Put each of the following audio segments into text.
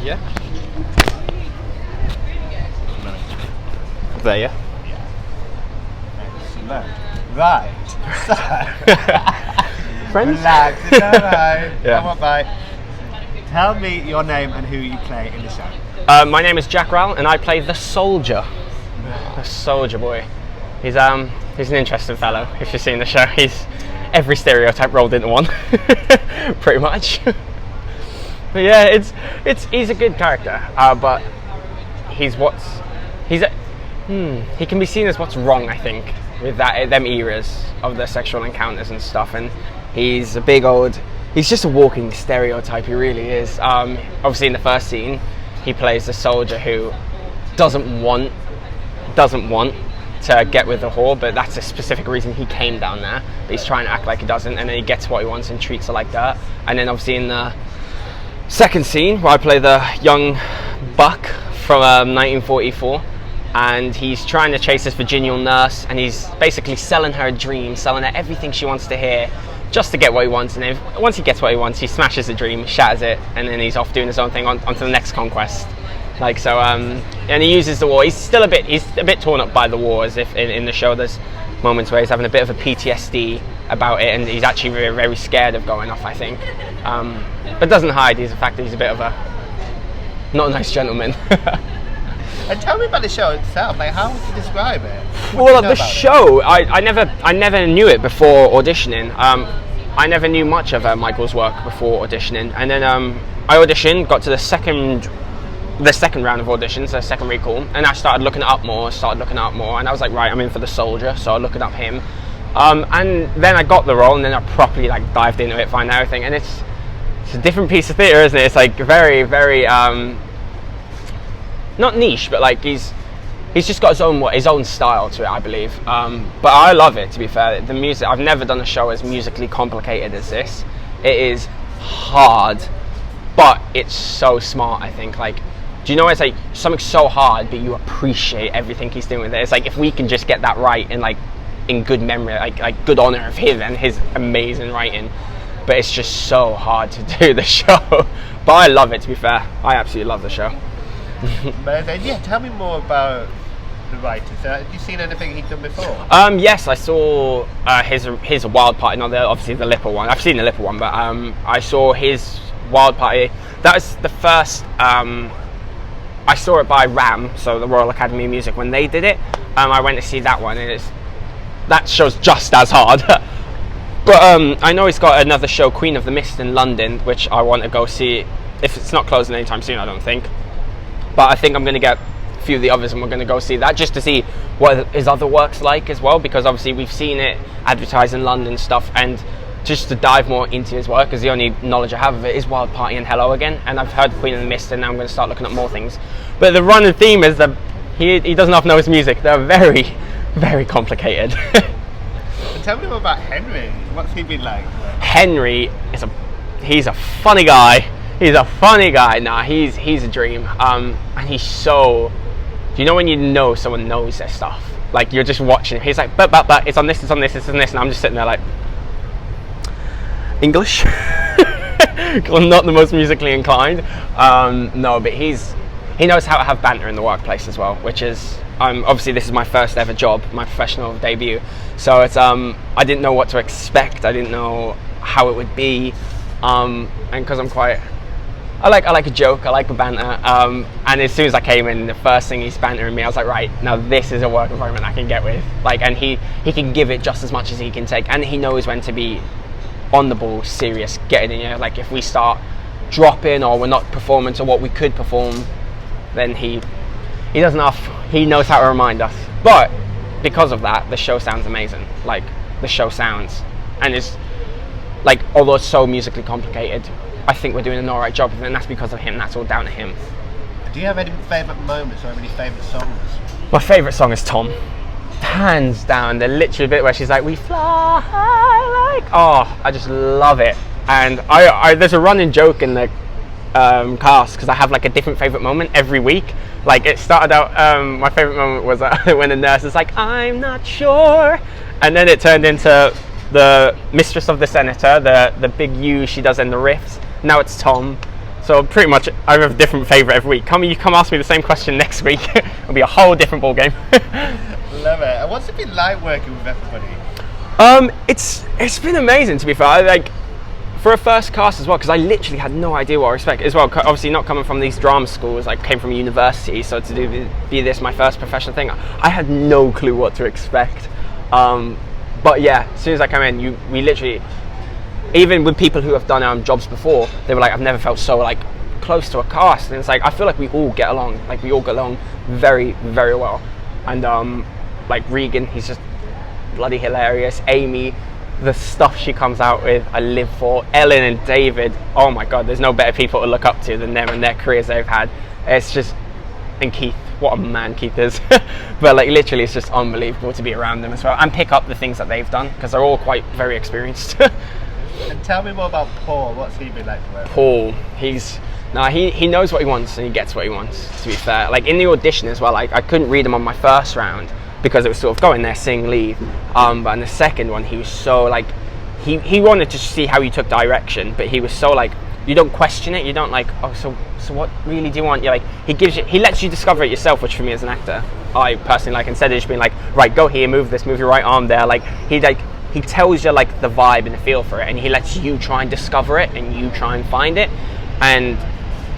Yeah. There, yeah. Excellent. Right. Friends? Relax, it's alright. Yeah. Come on, bye. Tell me your name and who you play in the show. My name is Jack Rowell, and I play the soldier. The soldier boy. He's an interesting fellow. If you've seen the show, he's every stereotype rolled into one, pretty much. But yeah, he's a good character, but he can be seen as what's wrong, I think, with them eras of the sexual encounters and stuff. And he's just a walking stereotype. He really is. Obviously, in the first scene, he plays the soldier who doesn't want to get with the whore, but that's a specific reason he came down there. But he's trying to act like he doesn't, and then he gets what he wants and treats her like that. And then obviously in the second scene, where I play the young buck from 1944, and he's trying to chase this Virginian nurse, and he's basically selling her a dream, selling her everything she wants to hear, just to get what he wants. And then once he gets what he wants, he smashes the dream, shatters it, and then he's off doing his own thing onto the next conquest. And he uses the war. He's a bit torn up by the war, as if in the show there's moments where he's having a bit of a PTSD about it, and he's actually very, very scared of going off, I think. But doesn't hide the fact that he's a bit of a not a nice gentleman. And tell me about the show itself. Like, how would you describe it? Well, the show, I never knew it before auditioning. I never knew much of Michael's work before auditioning, and then I auditioned, got to the second round of auditions, the second recall, and I started looking up more, and I was like, right, I'm in for the soldier, so I was looking up him, and then I got the role, and then I properly dived into it, found everything, and it's a different piece of theatre, isn't it? It's like very, very not niche, but like he's just got his own style to it, I believe. But I love it, to be fair. The music, I've never done a show as musically complicated as this. It is hard, but it's so smart, I think. Like, do you know, it's like something so hard, but you appreciate everything he's doing with it. It's like, if we can just get that right and like in good memory, like good honor of him and his amazing writing. But it's just so hard to do the show. But I love it, to be fair. I absolutely love the show. Yeah, tell me more about the writers. Have you seen anything he'd done before? Yes, I saw his Wild Party, not obviously the Lipper one. I've seen the Lipper one, but I saw his Wild Party. That was the first. I saw it by RAM, so the Royal Academy of Music. When they did it, I went to see that one, and that show's just as hard. But I know he's got another show, Queen of the Mist, in London, which I want to go see. If it's not closing anytime soon, I don't think. But I think I'm going to get a few of the others, and we're going to go see that, just to see what his other work's like as well, because obviously we've seen it advertised in London stuff, and just to dive more into his work, because the only knowledge I have of it is Wild Party and Hello Again, and I've heard Queen of the Mist, and now I'm going to start looking at more things. But the running theme is that he doesn't have to know his music. They're very, very complicated. Tell me more about Henry. What's he been like? Henry he's a funny guy. He's a funny guy. Nah, he's a dream. And he's so. Do you know when you know someone knows their stuff? Like, you're just watching him. He's like, but it's on this, it's on this, it's on this, and I'm just sitting there like, English. I'm not the most musically inclined. No, but he knows how to have banter in the workplace as well, which is. Obviously this is my first ever job, my professional debut, so it's I didn't know what to expect. I didn't know how it would be, and because I like a joke, I like a banter, and as soon as I came in, the first thing he's bantering me, I was like, right, now this is a work environment I can get with, like, and he can give it just as much as he can take, and he knows when to be on the ball, serious, getting in, like, if we start dropping or we're not performing to what we could perform, then he knows how to remind us. But because of that, the show sounds amazing. Like, the show sounds, and it's like, although it's so musically complicated, I think we're doing an alright job of it, and that's because of him. That's all down to him. Do you have any favourite moments or any favourite songs? My favourite song is Tom. Hands down, the literal bit where she's like, we fly like, oh, I just love it. And I there's a running joke in the cast, because I have like a different favourite moment every week. Like, it started out, my favourite moment was when the nurse is like, I'm not sure, and then it turned into the Mistress of the Senator, the big U she does in the riffs. Now it's Tom, So pretty much I have a different favourite every week. You come ask me the same question next week, it'll be a whole different ball game. Love it. And what's it been like working with everybody? It's been amazing, to be fair. Like, for a first cast as well, because I literally had no idea what I expected as well. Obviously, not coming from these drama schools, I came from university, so to be this my first professional thing, I had no clue what to expect. But yeah, as soon as I came in, we literally, even with people who have done jobs before, they were like, I've never felt so like close to a cast. And it's like, I feel like we all get along. Like, we all get along very, very well. And like Regan, he's just bloody hilarious. Amy, the stuff she comes out with, I live for. Ellen and David, oh my god, there's no better people to look up to than them and their careers they've had. It's just, and Keith, what a man Keith is. But like, literally, it's just unbelievable to be around them as well and pick up the things that they've done, because they're all quite very experienced. And tell me more about Paul. What's he been like to work with? Paul, he knows what he wants and he gets what he wants, to be fair. Like, in the audition as well, I couldn't read him on my first round because it was sort of go in there, sing, leave. But in the second one, he was so like, he wanted to see how you took direction, but he was so like, you don't question it, you don't like, oh, so what really do you want? You're like, he lets you discover it yourself, which for me as an actor, I personally like, instead of just being like, right, go here, move this, move your right arm there, like, he tells you like the vibe and the feel for it, and he lets you try and discover it and you try and find it. And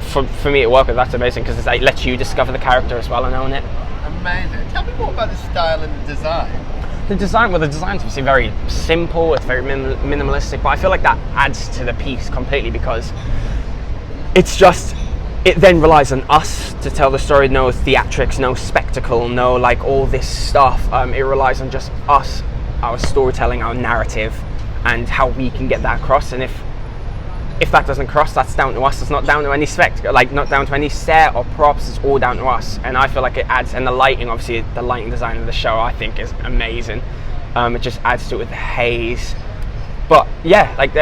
for me to work with, that's amazing, because it lets you discover the character as well and own it. Amazing. Tell me more about the style and the design. The design's obviously very simple, it's very minimalistic, but I feel like that adds to the piece completely, because it then relies on us to tell the story. No theatrics, no spectacle, no like all this stuff. It relies on just us, our storytelling, our narrative, and how we can get that across. And if that doesn't cross, that's down to us. It's not down to any not down to any set or props. It's all down to us. And I feel like it adds. And the lighting, obviously, the lighting design of the show, I think, is amazing. It just adds to it with the haze. But yeah, like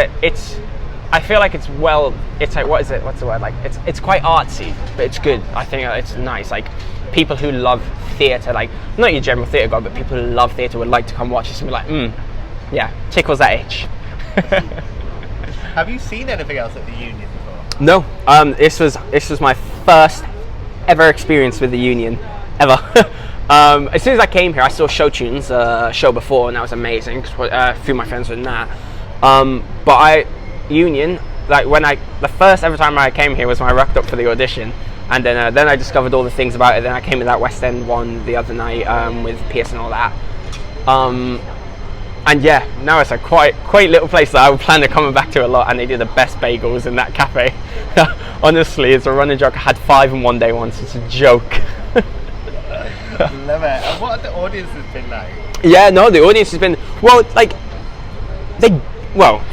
I feel like it's like, what's the word? Like, it's quite artsy, but it's good. I think it's nice. Like, people who love theatre, like not your general theatre guy, but people who love theatre would like to come watch this and be like, yeah, tickles that itch. Have you seen anything else at the Union before? No, this was my first ever experience with the Union, ever. As soon as I came here, I saw Show Tunes show before, and that was amazing, because a few of my friends were in that. But Union, like the first ever time I came here was when I rocked up for the audition, and then I discovered all the things about it. Then I came to that West End one the other night with Pierce and all that. And yeah, now it's a quite little place that I would plan on coming back to a lot, and they do the best bagels in that cafe. Honestly, it's a running joke. I had 5 in one day once. It's a joke. Love it. And what have the audiences been like? Yeah, no, the audience has been, well, like,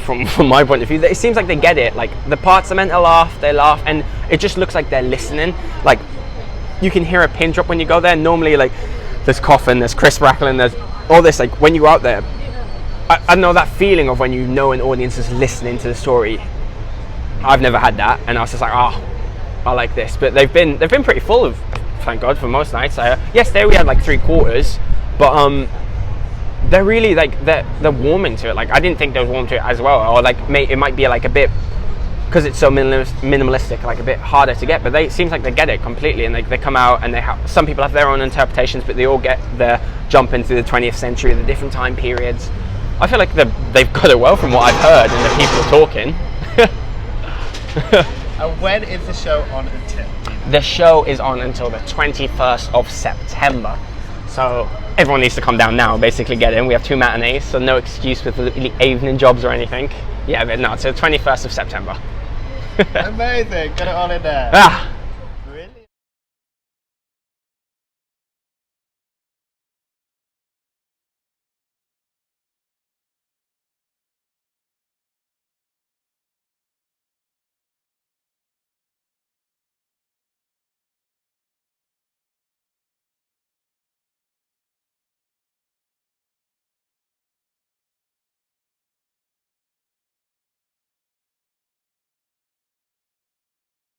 from my point of view, it seems like they get it. Like, the parts are meant to laugh, they laugh, and it just looks like they're listening. Like, you can hear a pin drop when you go there. Normally, like, there's coughing, there's crisp rattling, there's all this. Like, when you go out there, I know that feeling of when you know an audience is listening to the story. I've never had that, and I was just like, I like this. But they've been pretty full of, thank God, for most nights. Yesterday we had like 3/4, but they're really like they're warming to it. Like, I didn't think they was warm to it as well, or like it might be like a bit, because it's so minimalistic, like a bit harder to get. But it seems like they get it completely, and they come out and some people have their own interpretations, but they all get the jump into the 20th century, the different time periods. I feel like they've got it well from what I've heard and the people talking. And when is the show on until? The show is on until the 21st of September. So everyone needs to come down now, basically get in. We have 2 matinees, so no excuse with evening jobs or anything. Yeah, but no, it's the 21st of September. Amazing, got it all in there.